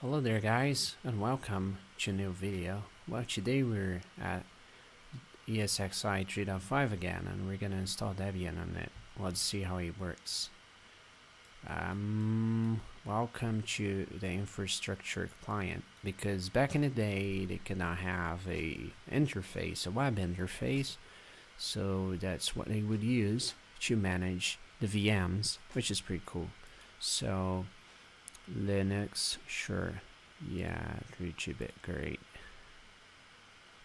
Hello there guys, and welcome to a new video. Well, today we're at ESXi 3.5 again, and we're gonna install Debian on it. Let's see how it works. Welcome to the infrastructure client, because back in the day they could not have a interface, a web interface, so that's what they would use to manage the VMs, which is pretty cool. So Linux, sure, yeah, 32-bit, great.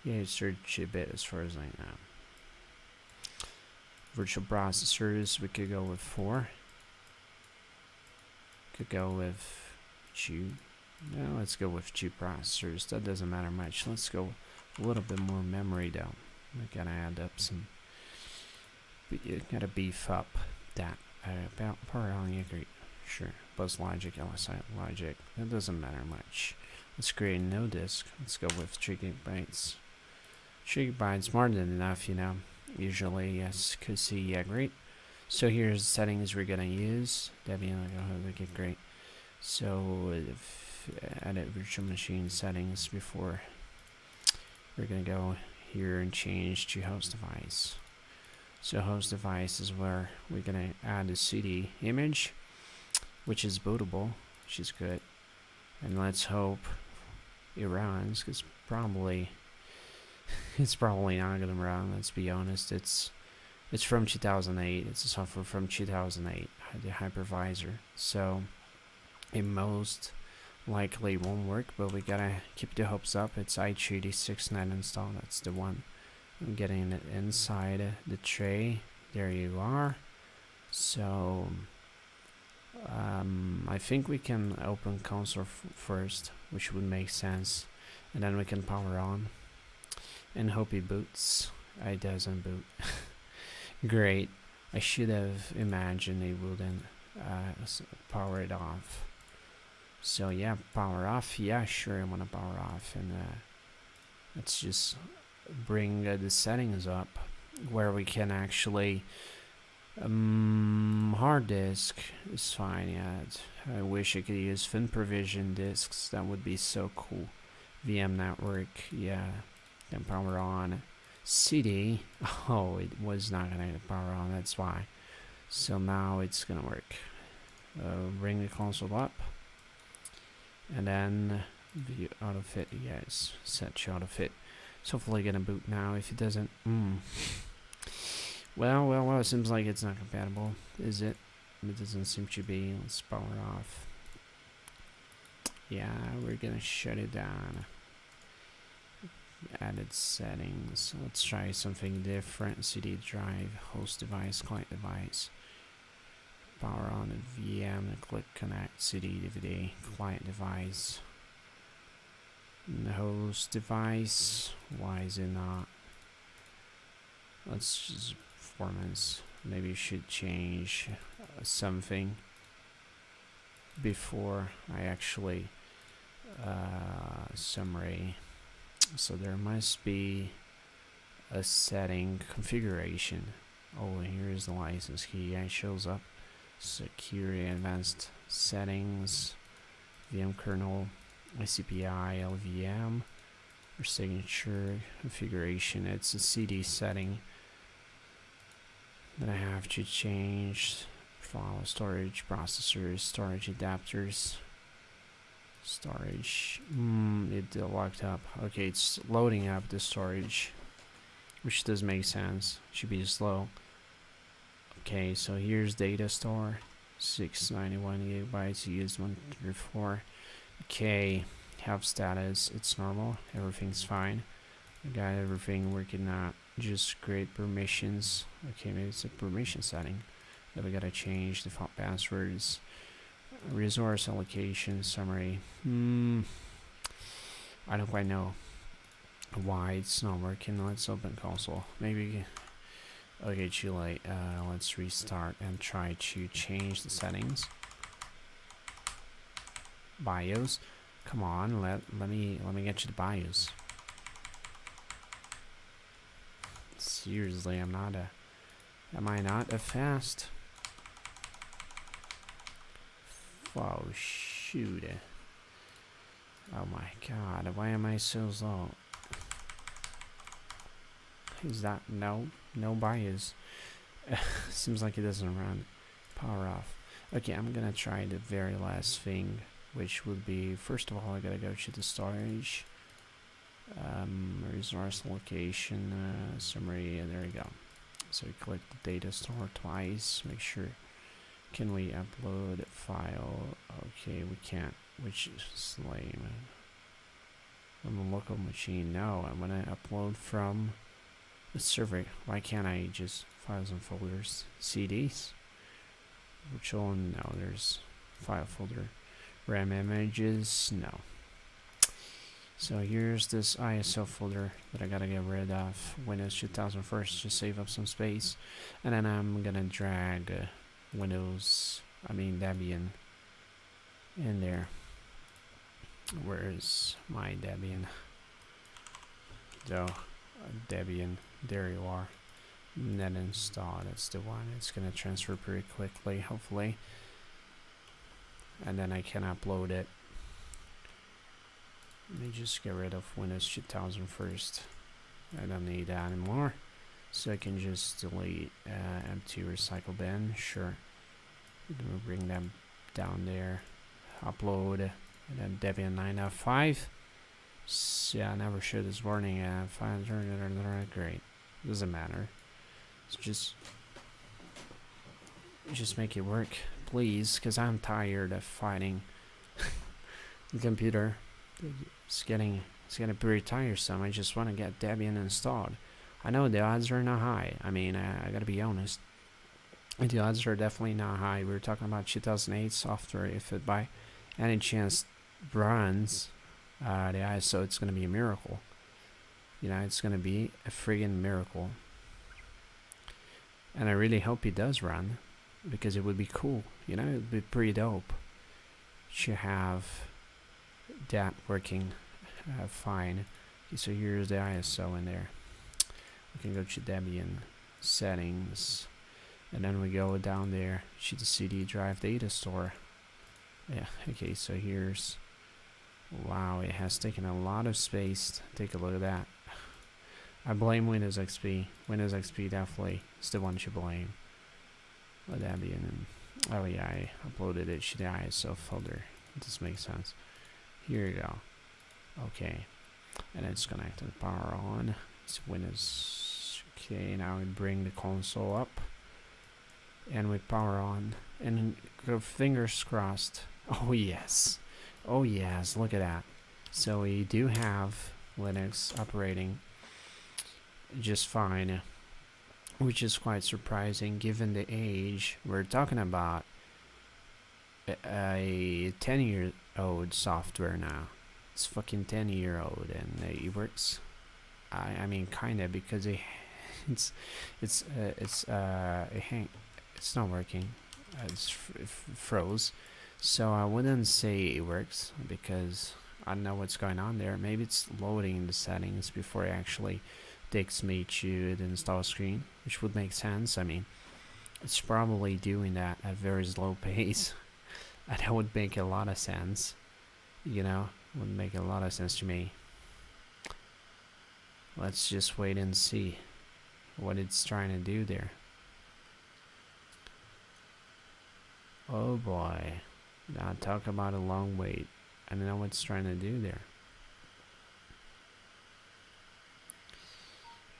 Yeah, it's 32-bit as far as I know. Virtual processors, we could go with 4. Could go with 2. No, let's go with 2 processors. That doesn't matter much. Let's go a little bit more memory though. We gotta add up some. But you gotta beef up that. About power on, yeah, great. Sure, bus logic, LSI logic, that doesn't matter much. Let's create no disk. Let's go with 3 gigabytes. 3 gigabytes, more than enough, you know. Usually, yes, could see, yeah, great. So here's the settings we're gonna use. Debian, okay, great. So edit virtual machine settings before. We're gonna go here and change to host device. So host device is where we're gonna add a CD image, which is bootable, which is good. And let's hope it runs, because it's probably not gonna run. Let's be honest. It's from 2008. It's a software from 2008, the hypervisor. So it most likely won't work, but we gotta keep the hopes up. It's i3 net install. That's the one. I'm getting it inside the tray. There you are. So I think we can open console first, which would make sense, and then we can power on and hope it boots. It doesn't boot. Great. I should have imagined it wouldn't power it off. So yeah, power off. Yeah, sure, I want to power off, and let's just bring the settings up where we can actually hard disk is fine. Yeah, I wish I could use FinProvision disks. That would be so cool. VM network, yeah. Then power on. CD, oh, it was not gonna power on. That's why. So now it's gonna work. Bring the console up, and then view auto fit. Yes, set to auto fit. It's hopefully gonna boot now. If it doesn't, Well, it seems like it's not compatible, is it? It doesn't seem to be. Let's power off. Yeah, we're gonna shut it down. Added settings. Let's try something different. CD drive, host device, client device. Power on the VM and click connect. CD, DVD, client device. And the host device. Why is it not? Let's just performance. Maybe you should change something before I actually summary. So there must be a setting configuration. Oh, here's the license key. Yeah, it shows up. Security advanced settings, VM kernel, ICPI, LVM, or signature configuration. It's a CD setting that I have to change. File storage, processors, storage adapters, storage. It locked up. Okay, it's loading up the storage, which does make sense. Should be slow. Okay, so here's data store. 691 gigabytes. Used 134. Okay, health status. It's normal. Everything's fine. I got everything working out. Just create permissions. Okay, maybe it's a permission setting that we gotta change. Default passwords, resource allocation, summary. I don't quite know why it's not working. Let's open console. Maybe. Okay, too late. Let's restart and try to change the settings. BIOS. Come on, let me get you the BIOS. Seriously, am I not a fast? Oh shoot. Oh my god, why am I so slow? Is that no bias? Seems like it doesn't run. Power off. Okay, I'm gonna try the very last thing, which would be, first of all, I gotta go to the storage, resource location, summary, and there we go. So we click the data store twice, make sure, can we upload file? Okay, we can't, which is lame. On the local machine, no, I'm gonna upload from the server. Why can't I just files and folders, CDs? Virtual, no, there's file folder. RAM images, no. So here's this ISO folder that I gotta get rid of. Windows 2000 first, just save up some space. And then I'm gonna drag Debian in there. Where's my Debian? Debian, there you are. Net install, that's the one. It's gonna transfer pretty quickly, hopefully. And then I can upload it. Let me just get rid of Windows 2000 first. I don't need that anymore. So I can just delete empty recycle bin, sure. Then we'll bring them down there. Upload, and then Debian 9.5. So yeah, I never showed this warning. Great. Doesn't matter. It's just make it work, please, because I'm tired of fighting the computer. It's getting pretty tiresome. I just want to get Debian installed. I know the odds are not high. I mean, I gotta be honest. The odds are definitely not high. We were talking about 2008 software. If it by any chance runs the ISO, it's gonna be a miracle. You know, it's gonna be a friggin' miracle. And I really hope it does run, because it would be cool. You know, it would be pretty dope to have that working fine. Okay, so here's the ISO in there. We can go to Debian settings, and then we go down there to the CD drive data store. Yeah, okay, so here's, wow, it has taken a lot of space. Take a look at that. I blame Windows XP. Windows XP definitely is the one to blame. Debian, and oh yeah, I uploaded it to the ISO folder. This makes sense. Here you go. Okay, and it's connected. Power on. It's Windows. Okay, now we bring the console up, and we power on, and fingers crossed. Oh yes, oh yes. Look at that. So we do have Linux operating just fine, which is quite surprising given the age. We're talking about a 10-year-old software now. It's fucking 10-year-old, and it works. I mean, kinda, because it's not working. It's froze. So I wouldn't say it works, because I don't know what's going on there. Maybe it's loading the settings before it actually takes me to the install screen, which would make sense. I mean, it's probably doing that at very slow pace, and that would make a lot of sense. You know, would make a lot of sense to me. Let's just wait and see what it's trying to do there. Oh boy, now talk about a long wait. I don't know what it's trying to do there.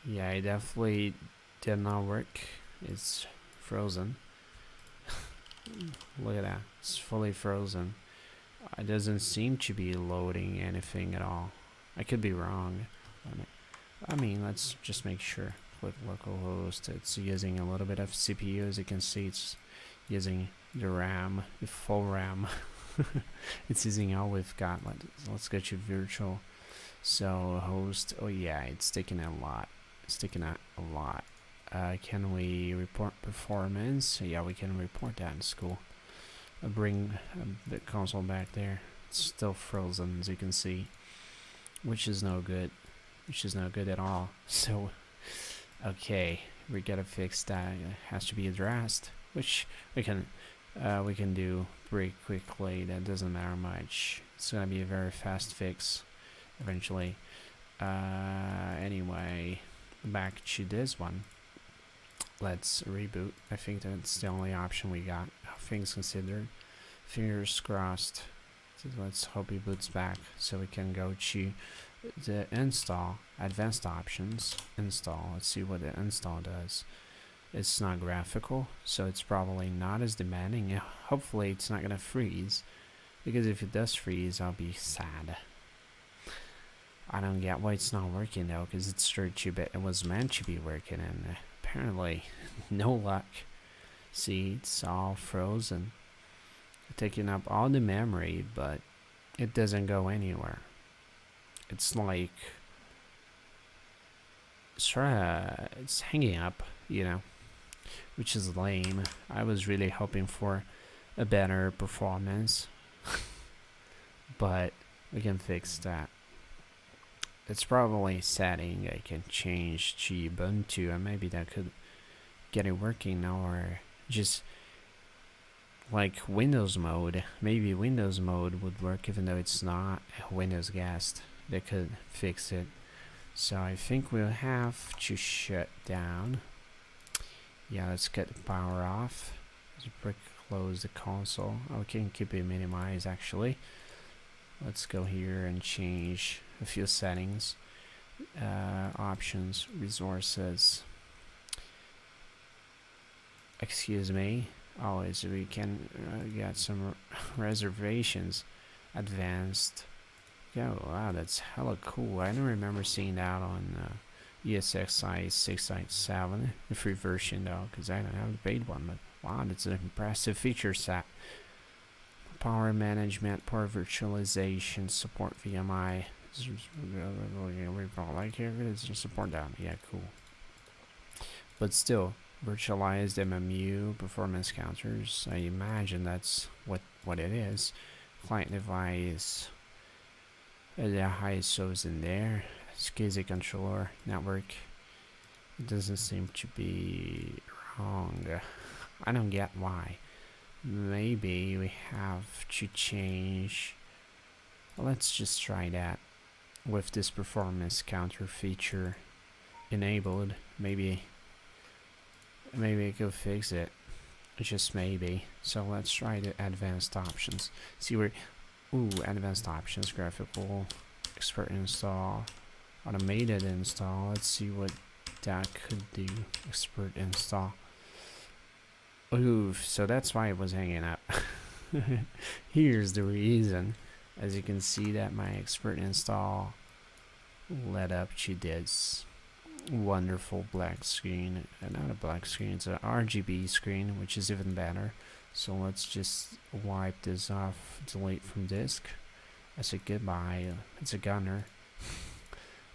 Yeah, it definitely did not work. It's frozen. Look at that. It's fully frozen. It doesn't seem to be loading anything at all. I could be wrong. I mean, let's just make sure. Click localhost. It's using a little bit of CPU. As you can see, it's using the RAM, the full RAM. It's using all we've got. Let's go to virtual. So host. Oh yeah, it's taking a lot. It's taking a lot. Can we report performance? Yeah, we can report that. It's cool. I'll bring the console back there. It's still frozen, as you can see, which is no good. Which is no good at all. So, okay, we gotta fix that. It has to be addressed, which we can do pretty quickly. That doesn't matter much. It's gonna be a very fast fix eventually. Anyway, back to this one. Let's reboot. I think that's the only option we got. Things considered. Fingers crossed. So let's hope he boots back so we can go to the install, advanced options, install. Let's see what the install does. It's not graphical, so it's probably not as demanding. Hopefully it's not gonna freeze, because if it does freeze, I'll be sad. I don't get why it's not working though, because it's straight to bit. It was meant to be working, and apparently no luck. See, it's all frozen, taking up all the memory, but it doesn't go anywhere. It's like it's hanging up, you know, which is lame. I was really hoping for a better performance, but we can fix that. It's probably a setting I can change to Ubuntu, and maybe that could get it working, or just like Windows mode. Maybe Windows mode would work, even though it's not Windows guest. They could fix it. So I think we'll have to shut down. Yeah, let's get the power off. Let's close the console. Oh, we can keep it minimized actually. Let's go here and change a few settings. Options, resources. Excuse me. Always we can get some reservations. Advanced. Yeah, wow, that's hella cool. I don't remember seeing that on ESXi 6.7, the free version though, because I don't have the paid one. But wow, that's an impressive feature set. Power management, power virtualization, support VMI. Like here it is, just support that. Yeah, cool. But still, virtualized MMU performance counters. I imagine that's what it is. Client device. The ISO's in there. SCSI controller network. It doesn't seem to be wrong. I don't get why. Maybe we have to change. Well, let's just try that with this performance counter feature enabled. Maybe it could fix it. Just maybe. So let's try the advanced options. See where. Ooh, advanced options, graphical, expert install, automated install. Let's see what that could do. Expert install. Ooh, so that's why it was hanging up. Here's the reason. As you can see that my expert install led up to this wonderful black screen. Not a black screen, it's an RGB screen, which is even better. So let's just wipe this off, delete from disk. I said goodbye. It's a gunner.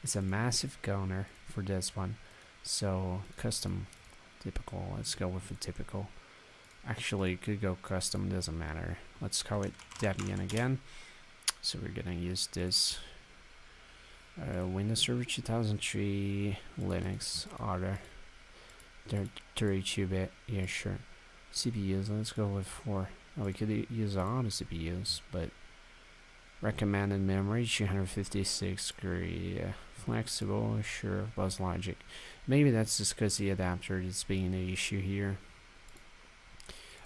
It's a massive gunner for this one. So custom, typical. Let's go with the typical. Actually, it could go custom, doesn't matter. Let's call it Debian again. So we're gonna use this Windows Server 2003 Linux order. 32-bit. Yeah, sure. CPUs, let's go with 4. Oh, we could use all the CPUs, but recommended memory 256 degree. Flexible, sure. Buzz logic. Maybe that's just because the adapter is being an issue here.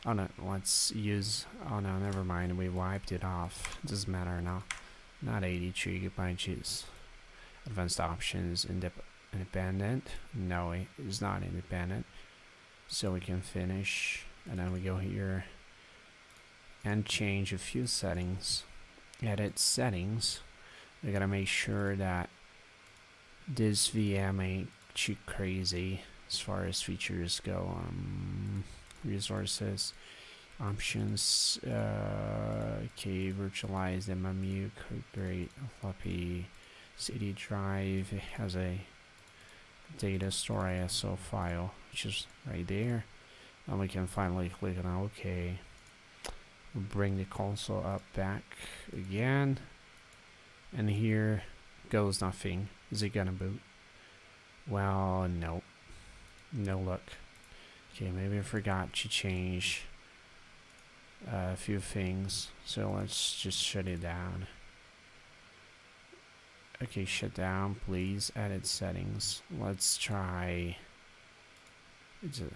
Oh no, let's use. Oh no, never mind. We wiped it off. Doesn't matter now. Not 83 gigabytes. Advanced options, independent. No, it is not independent. So we can finish. And then we go here and change a few settings. Edit settings. We gotta make sure that this VM ain't too crazy as far as features go. Resources, options, okay, virtualized MMU, great, floppy, CD drive. It has a data store ISO file, which is right there. And we can finally click on OK. We'll bring the console up back again. And here goes nothing. Is it gonna boot? Well, nope. No luck. Okay, maybe I forgot to change a few things. So let's just shut it down. Okay, shut down, please. Edit settings. Let's try.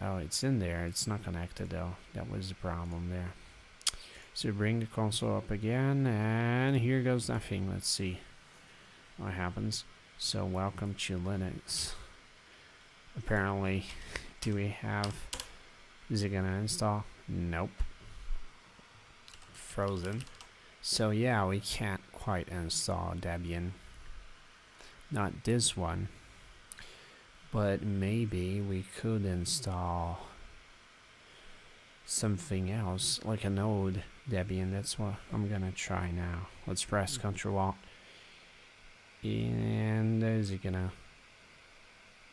Oh, it's in there. It's not connected though. That was the problem there. So bring the console up again, and here goes nothing. Let's see what happens. So welcome to Linux. Apparently, do we have? Is it gonna install? Nope. Frozen. So yeah, we can't quite install Debian. Not this one. But maybe we could install something else, like an old Debian. That's what I'm gonna try now. Let's press Ctrl Alt. And is it gonna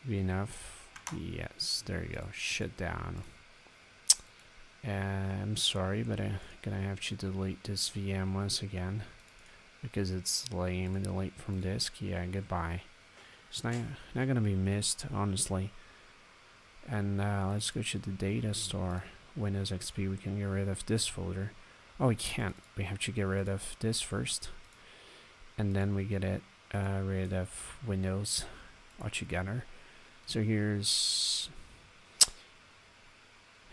be enough? Yes, there you go. Shut down. I'm sorry, but I'm gonna have to delete this VM once again because it's lame and delete from disk. Yeah, goodbye. It's not gonna be missed, honestly. And let's go to the data store. Windows XP. We can get rid of this folder. Oh, we can't. We have to get rid of this first, and then we get it rid of Windows altogether. So here's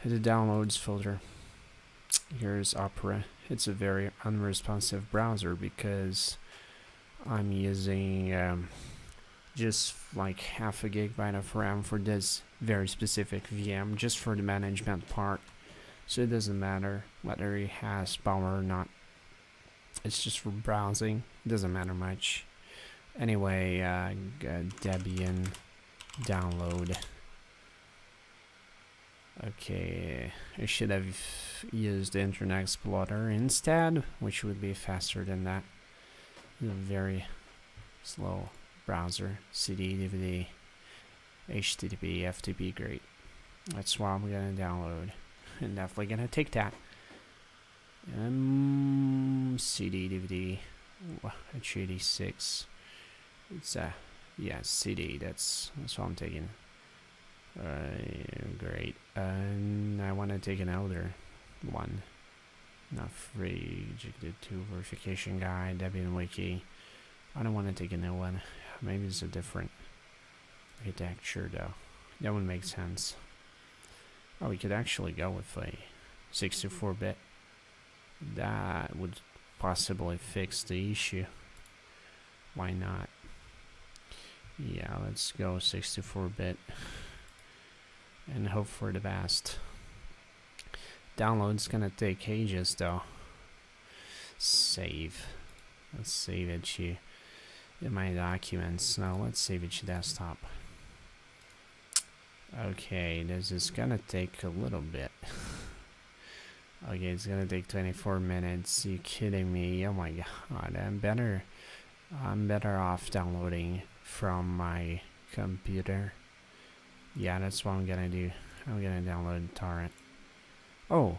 the downloads folder. Here's Opera. It's a very unresponsive browser because I'm using just like half a gigabyte of RAM for this very specific VM, just for the management part. So it doesn't matter whether it has power or not. It's just for browsing. It doesn't matter much. Anyway, Debian download. Okay, I should have used the Internet Explorer instead, which would be faster than that. It's a very slow browser. CD, DVD, HTTP, FTP, great. That's what I'm gonna download. And definitely gonna take that. CD, DVD, H86. It's yeah, CD. That's what I'm taking. Great. And I want to take an older one. Not free. Ejected to verification guide. Debian wiki. I don't want to take a new one. Maybe it's a different architecture though. That would make sense. Oh, we could actually go with a 64-bit. That would possibly fix the issue. Why not? Yeah, let's go 64-bit and hope for the best. Download's gonna take ages though. Save. Let's save it to in my documents. Now let's save it to desktop. Okay, this is gonna take a little bit. Okay, it's gonna take 24 minutes. You kidding me? Oh my god, I'm better off downloading from my computer. Yeah, that's what I'm gonna do. I'm gonna download torrent. Oh,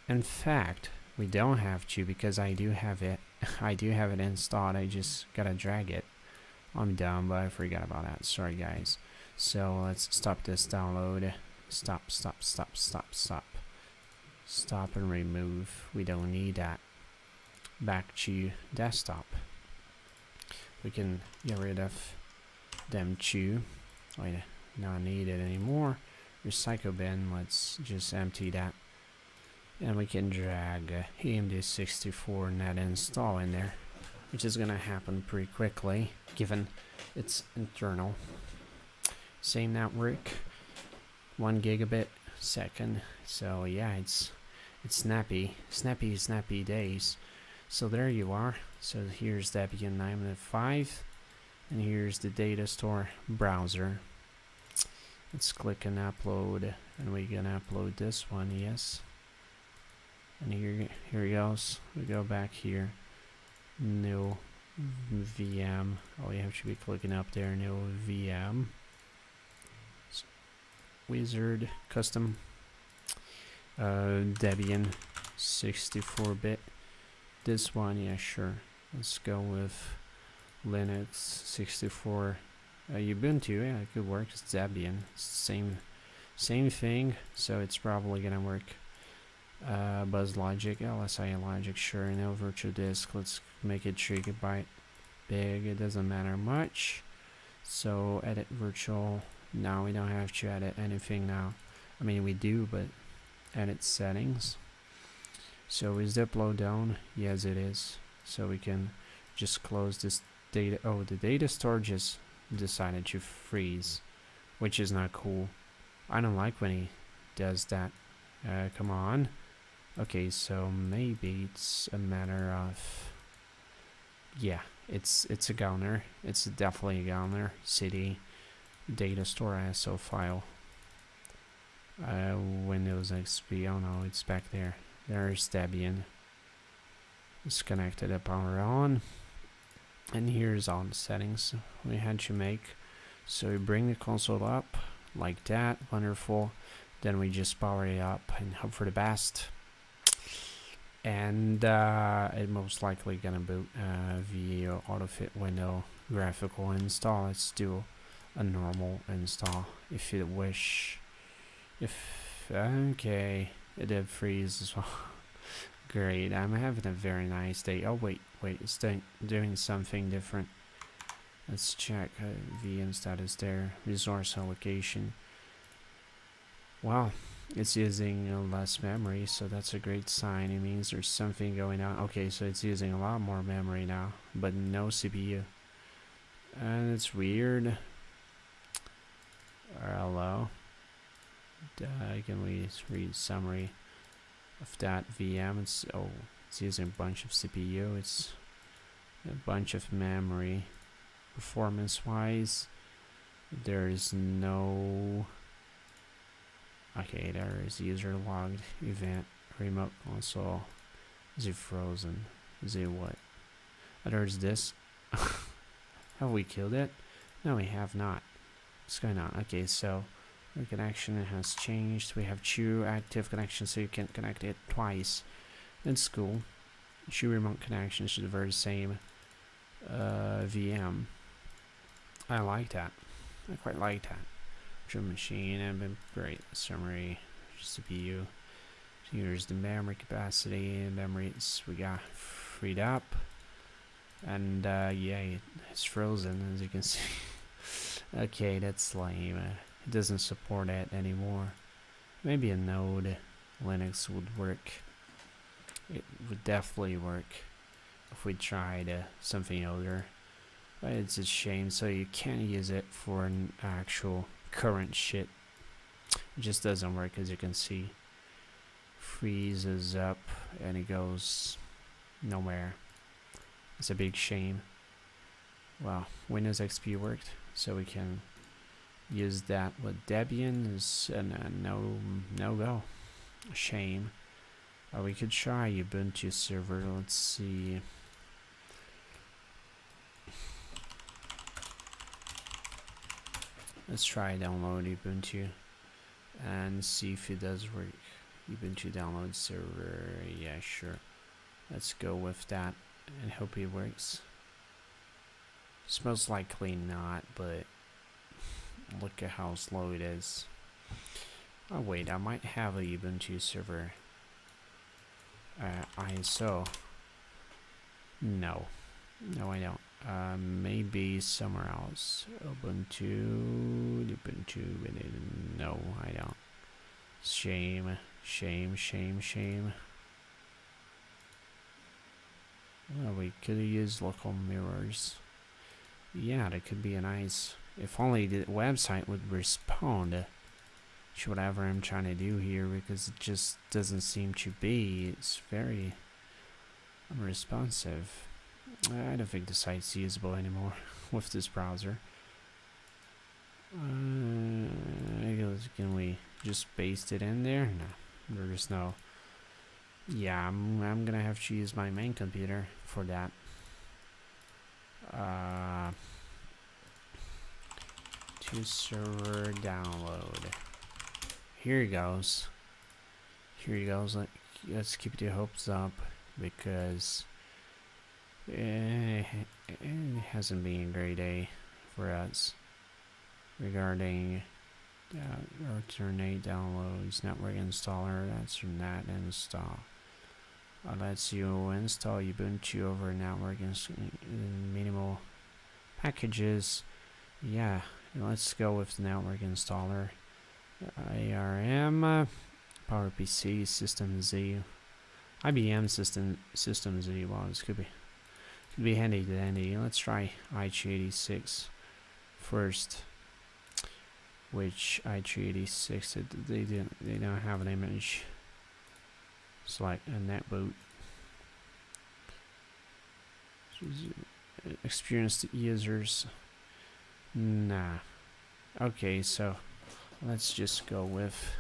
in fact, we don't have to because I do have it. I do have it installed. I just gotta drag it. I'm dumb, but I forgot about that. Sorry, guys. So let's stop this download. Stop and remove. We don't need that. Back to desktop. We can get rid of them too. Wait, not needed anymore. Recycle bin. Let's just empty that. And we can drag AMD64 net install in there, which is gonna happen pretty quickly given it's internal. Same network, 1 gigabit second. So yeah, it's snappy days. So there you are. So here's Debian 9.5, and here's the data store browser. Let's click on upload, and we're gonna upload this one. Yes. And here it goes. We go back here. New VM. Oh, you have to be clicking up there. New VM. Wizard custom. Debian 64-bit. This one, yeah, sure. Let's go with Linux 64. Ubuntu, yeah, it could work. It's Debian. It's same thing. So it's probably gonna work Buzz logic, LSI logic, sure. No virtual disk. Let's make it 3 GB big. It doesn't matter much. So edit virtual. Now we don't have to edit anything now. I mean we do, but edit settings. So is the upload down? Yes it is. So we can just close this data. Oh, the data storage is decided to freeze, which is not cool. I don't like when he does that. Come on. Okay, so maybe it's a matter of, yeah, it's a Gauner. It's definitely a Gauner. City data store ISO file. Windows XP. Oh no, it's back there. There's Debian. It's connected to power on. And here's all the settings we had to make. So we bring the console up like that. Wonderful. Then we just power it up and hope for the best. And it most likely gonna boot via AutoFit window graphical install. Let's do a normal install if you wish. Okay, it did freeze as well. Great, I'm having a very nice day. Oh wait, it's doing something different. Let's check VM status there. Resource allocation. Wow, it's using less memory, so that's a great sign. It means there's something going on. Okay, so it's using a lot more memory now, but no CPU. And it's weird. Hello. Can we read summary of that VM? It's using a bunch of CPU. It's a bunch of memory. Performance-wise, there's no. Okay, there is user logged event remote console. Is it frozen? Is it what? Oh, there's this. Have we killed it? No, we have not. What's going on? Okay, so the connection has changed. We have two active connections, so you can connect it twice. That's cool. Two remote connections to the very same VM. I like that. I quite like that. Virtual machine and been great. Summary, CPU. Here's the memory capacity. Memories we got freed up, and yeah, it's frozen as you can see. Okay, that's lame. It doesn't support it anymore. Maybe a Node Linux would work. It would definitely work if we tried something older. But it's a shame, so you can't use it for an actual current shit. It just doesn't work, as you can see. Freezes up and it goes nowhere. It's a big shame. Well, Windows XP worked, so we can use that with Debian. Is no go. Shame. We could try Ubuntu server. Let's see. Let's try download Ubuntu and see if it does work. Ubuntu download server. Yeah, sure. Let's go with that and hope it works. It's most likely not, but look at how slow it is. Oh wait, I might have a Ubuntu server ISO. No, I don't. Maybe somewhere else. Ubuntu. No, I don't. Shame. Well, we could use local mirrors. Yeah, that could be a nice. If only the website would respond to whatever I'm trying to do here, because it just doesn't seem to be. It's very unresponsive. I don't think the site's usable anymore with this browser. Can we just paste it in there? No, there's no. Yeah, I'm gonna have to use my main computer for that. To server download. Here it goes. Let's keep the hopes up, because it hasn't been a great day for us regarding alternate downloads, network installer, that's your net install. Lets you install Ubuntu over network and minimal packages. Yeah, let's go with the network installer. ARM, PowerPC, System Z, IBM System Z. Well, this could be handy dandy. Let's try i386 first. Which i386 they don't have an image. Select a netboot. Experienced users. Nah. Okay, so let's just go with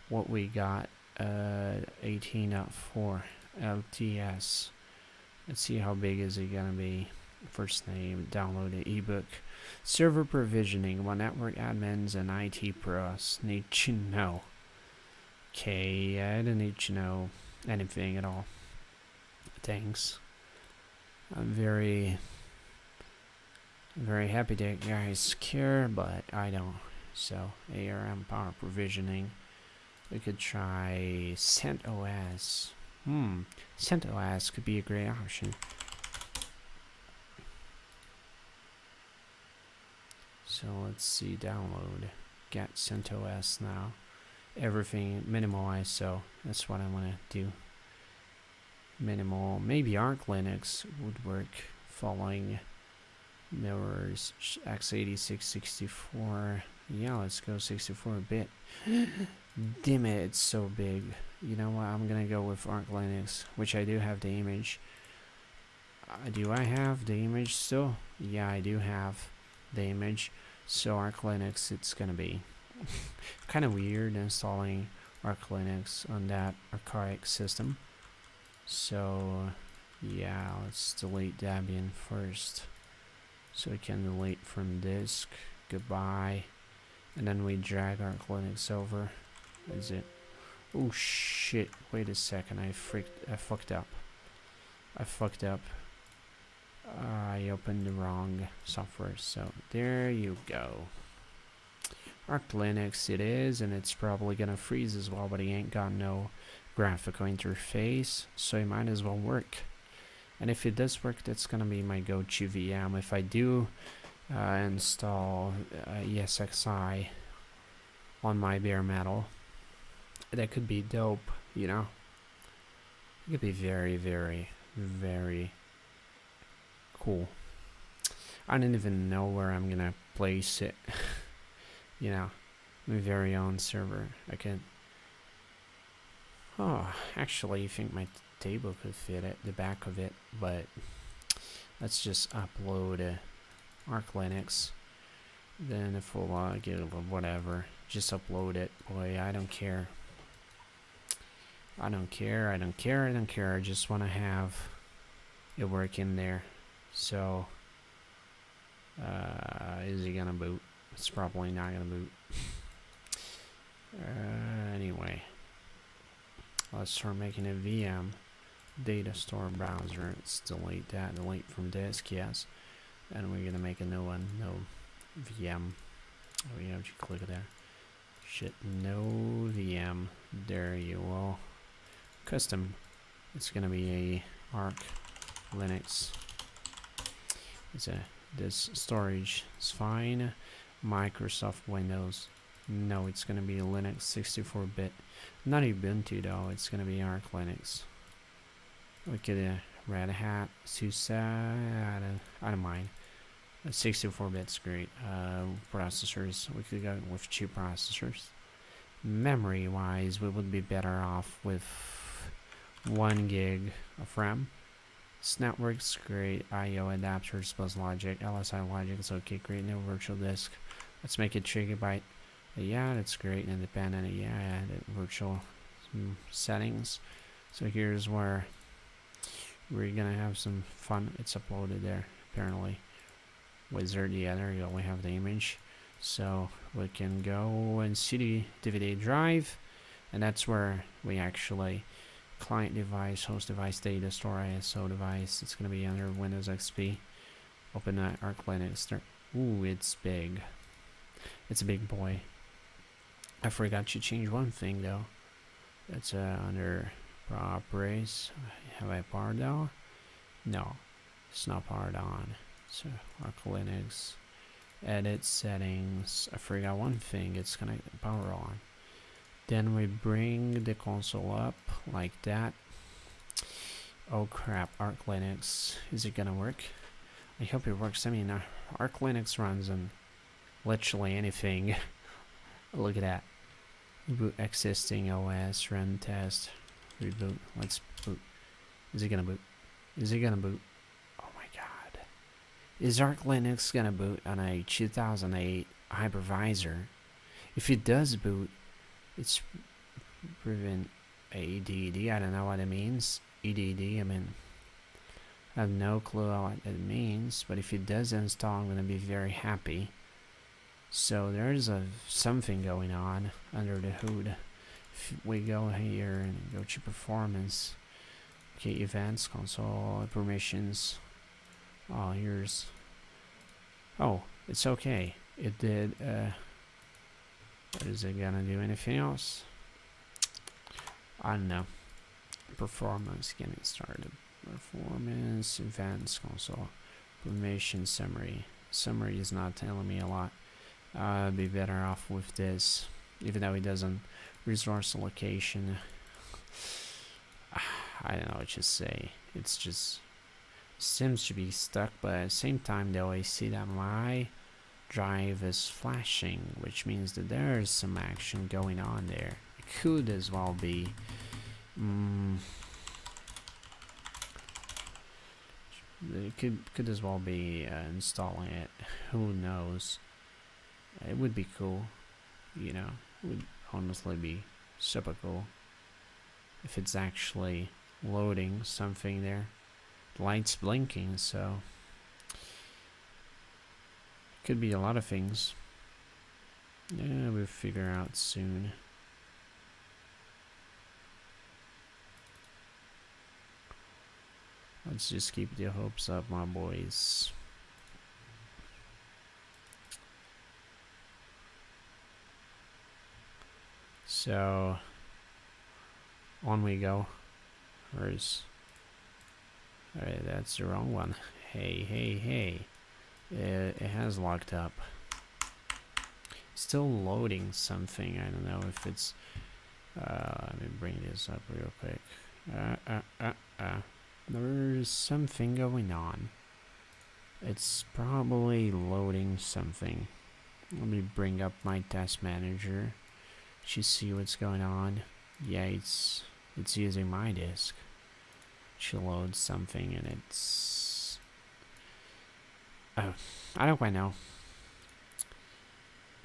what we got. 18.4 LTS. Let's see how big is it gonna be. First name, download the ebook. Server provisioning, what network admins and IT pros need to know. Okay, I don't need to know anything at all. Thanks. I'm very happy that you guys care, but I don't. So, ARM power provisioning. We could try CentOS. CentOS could be a great option. So let's see, download, get CentOS now. Everything minimal ISO. That's what I want to do. Minimal, maybe ArchLinux would work. Following mirrors, x86 64. Yeah, let's go 64-bit. Damn it, it's so big. You know what? I'm gonna go with ArchLinux, which I do have the image. Do I have the image still? Yeah, I do have the image. So ArchLinux, it's gonna be kind of weird installing ArchLinux on that archaic system. So yeah, let's delete Debian first, so we can delete from disk. Goodbye. And then we drag ArchLinux over. Is it? Oh shit! Wait a second. I fucked up. I opened the wrong software. So there you go. ArchLinux it is, and it's probably gonna freeze as well. But it ain't got no graphical interface, so it might as well work. And if it does work, that's gonna be my go-to VM. If I do install ESXi on my bare metal, that could be dope, you know. It could be very, very, very cool. I don't even know where I'm gonna place it. You know, my very own server. I can. Oh, actually, I think my table could fit at the back of it, but let's just upload ArchLinux. Then if we'll get whatever, just upload it. Boy, I don't care. I just want to have it work in there. So, is he gonna boot? It's probably not gonna boot. Anyway, let's start making a VM data store browser. Let's delete that. Delete from disk, yes. And we're gonna make a new one. No VM. Oh, you have to click there. Shit, no VM. There you go. Custom. It's gonna be a ArchLinux. This storage is fine. Microsoft Windows. No, it's gonna be Linux 64-bit. Not Ubuntu though. It's gonna be ArchLinux. We could Red Hat, SUSE. I don't mind. 64-bit's great. Processors. We could go with 2 processors. Memory-wise, we would be better off with 1 gig of RAM. This network's great. I/O adapters plus logic. LSI logic is okay. Great. No virtual disk. Let's make it 3 GB. Yeah, that's great. Independent. Yeah, virtual settings. So here's where we're gonna have some fun. It's uploaded there apparently. Wizard. Yeah, there you go. We have the image. So we can go and see the DVD drive, and that's where we actually client device, host device, data store, ISO device. It's going to be under Windows XP. Open that ArchLinux. Ooh, it's big. It's a big boy. I forgot to change one thing though. That's under properties. Have I powered on? No, it's not powered on. So ArchLinux, edit settings. I forgot one thing. It's gonna power on. Then we bring the console up like that. Oh crap, ArchLinux. Is it gonna work? I hope it works. I mean, ArchLinux runs on literally anything. Look at that. Boot existing OS, run test, reboot. Let's boot. Is it gonna boot? Is it gonna boot? Oh my god. Is ArchLinux gonna boot on a 2008 hypervisor? If it does boot, it's proven ADD. I don't know what it means. EDD, I mean, I have no clue what it means, but if it does install, I'm gonna be very happy. So there's something going on under the hood. If we go here and go to performance, okay, events, console, permissions. Oh, here's. Oh, it's okay. It did. Is it gonna do anything else? I don't know. Performance, getting started. Performance, events, console, permission, summary. Summary is not telling me a lot. I'd be better off with this, even though it doesn't. Resource allocation. I don't know what to say. It's just seems to be stuck, but at the same time though, I see that my drive is flashing, which means that there's some action going on there. It could as well be it could as well be installing it. Who knows? It would be cool, you know. It would honestly be super cool if it's actually loading something there. The light's blinking, so could be a lot of things. Yeah, we'll figure out soon. Let's just keep the hopes up, my boys. So on we go. Where's? Alright, that's the wrong one. Hey. It has locked up. Still loading something. I don't know if it's. Let me bring this up real quick. There's something going on. It's probably loading something. Let me bring up my task manager to see what's going on. Yeah, it's using my disk to load something, and it's I don't quite know.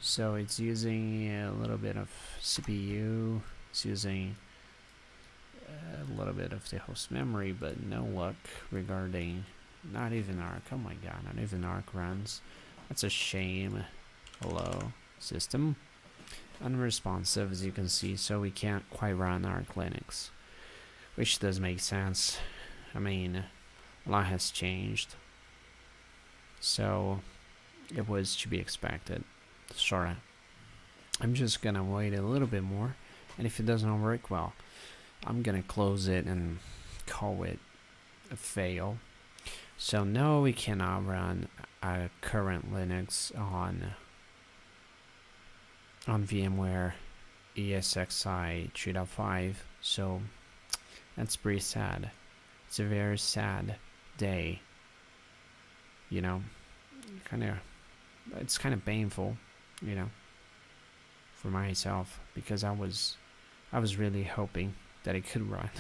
So it's using a little bit of CPU. It's using a little bit of the host memory, but no luck regarding. Not even Arch. Oh my god, not even Arch runs. That's a shame. Hello, system. Unresponsive, as you can see, so we can't quite run ArchLinux, which does make sense. I mean, a lot has changed, so it was to be expected. Sorta. I'm just gonna wait a little bit more, and if it doesn't work, well, I'm gonna close it and call it a fail. So no, we cannot run a current Linux on VMware ESXi 3.5. So that's pretty sad. It's a very sad day. You know, it's kind of painful, you know, for myself, because I was really hoping that it could run.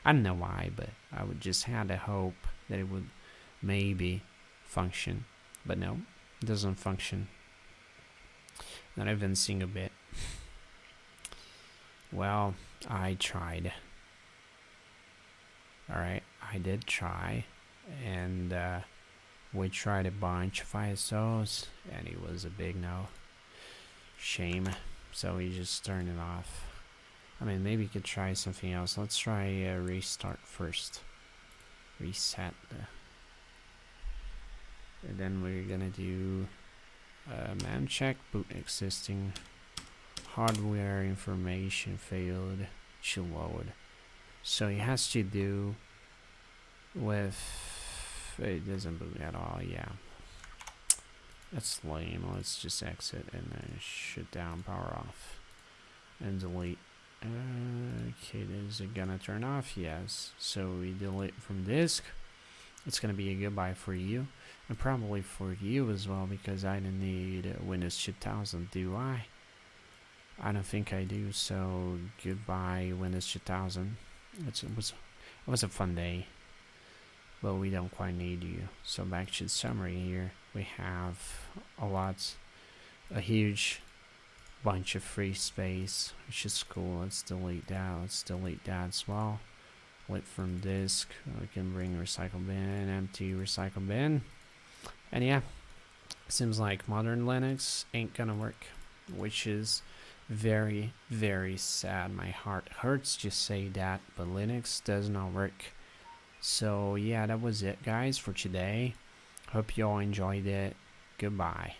I don't know why, but I would just had a hope that it would maybe function, but no, it doesn't function. Not even seeing a bit. Well, I tried. Alright, I did try, and we tried a bunch of ISOs, and it was a big no. Shame. So we just turned it off. I mean, maybe we could try something else. Let's try a restart first. Reset. And then we're gonna do man check, boot existing hardware information failed to load. So it has to do with, it doesn't boot at all. Yeah, that's lame. Let's just exit and then shut down, power off, and delete. Okay, is it gonna turn off? Yes. So we delete from disk. It's gonna be a goodbye for you, and probably for you as well, because I don't need Windows 2000, do I? I don't think I do. So goodbye, Windows 2000. It was a fun day, but we don't quite need you. So back to the summary here. We have a huge bunch of free space, which is cool. Let's delete that. Let's delete that as well. Lit from disk. We can bring recycle bin, empty recycle bin. And yeah, seems like modern Linux ain't gonna work, which is very, very sad. My heart hurts to say that, but Linux does not work. So yeah, that was it, guys, for today. Hope you all enjoyed it. Goodbye.